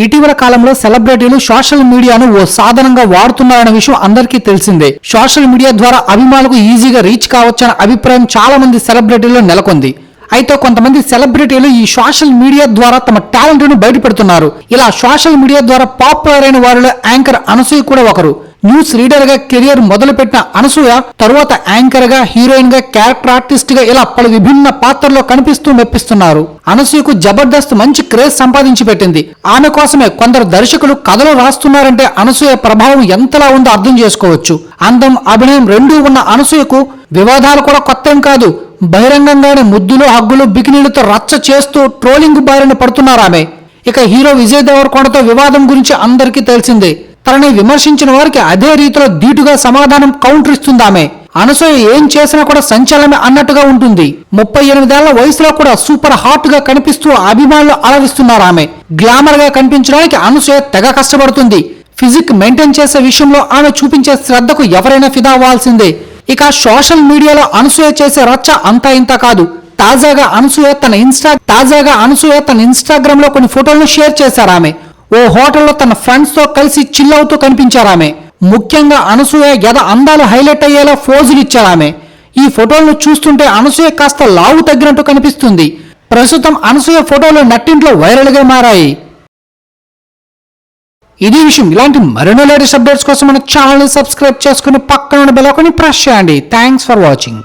ఇటీవల కాలంలో సెలబ్రిటీలు సోషల్ మీడియాను ఓ సాధనంగా వాడుతున్నారన్న విషయం అందరికీ తెలిసిందే. సోషల్ మీడియా ద్వారా అభిమానులకు ఈజీగా రీచ్ కావచ్చన్న అభిప్రాయం చాలా మంది సెలబ్రిటీల్లో నెలకొంది. అయితే కొంతమంది సెలబ్రిటీలు ఈ సోషల్ మీడియా ద్వారా తమ టాలెంట్ ను బయటపెడుతున్నారు. ఇలా సోషల్ మీడియా ద్వారా పాపులర్ అయిన వారిలో యాంకర్ అనసూయ కూడా ఒకరు. న్యూస్ రీడర్ గా కెరియర్ మొదలుపెట్టిన అనసూయ తరువాత యాంకర్ గా, హీరోయిన్ గా, క్యారెక్టర్ ఆర్టిస్ట్ గా ఇలా పలు విభిన్న పాత్రల్లో కనిపిస్తూ మెప్పిస్తున్నారు. అనసూయకు జబర్దస్త్ మంచి క్రేజ్ సంపాదించి పెట్టింది. ఆమె కోసమే కొందరు దర్శకులు కథలు రాస్తున్నారంటే అనసూయ ప్రభావం ఎంతలా ఉందో అర్థం చేసుకోవచ్చు. అందం, అభినయం రెండూ ఉన్న అనసూయకు వివాదాలు కూడా కొత్తేం కాదు. బహిరంగంగానే ముద్దులు, హగ్గులు, బికినీలతో రచ్చ చేస్తూ ట్రోలింగ్ బారిన పడుతున్నారామె. ఇక హీరో విజయ్ దేవరకొండతో వివాదం గురించి అందరికీ తెలిసిందే. తనని విమర్శించిన వారికి అదే రీతిలో ధీటుగా సమాధానం కౌంటర్ ఇస్తుందామె. అనసూయ ఏం చేసినా కూడా సంచలనమే అన్నట్టుగా ఉంటుంది. 38 ఏళ్ల వయసులో కూడా సూపర్ హాట్ గా కనిపిస్తూ అభిమానులు అలరిస్తున్నారు. ఆమె గ్లామర్ గా కనిపించడానికి అనసూయ తెగ కష్టపడుతుంది. ఫిజిక్ మెయింటైన్ చేసే విషయంలో ఆమె చూపించే శ్రద్ధకు ఎవరైనా ఫిదా అవ్వాల్సిందే. ఇక సోషల్ మీడియాలో అనసూయ చేసే రచ్చ అంతా ఇంత కాదు. తాజాగా అనసూయ తన ఇన్స్టాగ్రామ్ లో కొన్ని ఫోటోలను షేర్ చేశారు. ఆమె ఓ హోటల్లో తన ఫ్రెండ్స్ తో కలిసి చిల్ అవుతూ కనిపించారు. ఆమె ముఖ్యంగా అనసూయ ఎద అందాలు హైలైట్ అయ్యేలా ఫోజులు ఇచ్చారు. ఆమె ఈ ఫోటోలను చూస్తుంటే అనసూయ కాస్త లావు తగ్గినట్టు కనిపిస్తుంది. ప్రస్తుతం అనసూయ ఫోటోలు నెట్టింట్లో వైరల్ గా మారాయి. ఇది విషయం. ఇలాంటి మరెన్నో లేటెస్ట్ అప్డేట్స్ కోసం మన ఛానల్ ని సబ్స్క్రైబ్ చేసుకుని పక్కన బెల్ ఐకాన్ ని ప్రెస్ చేయండి. Thanks for watching.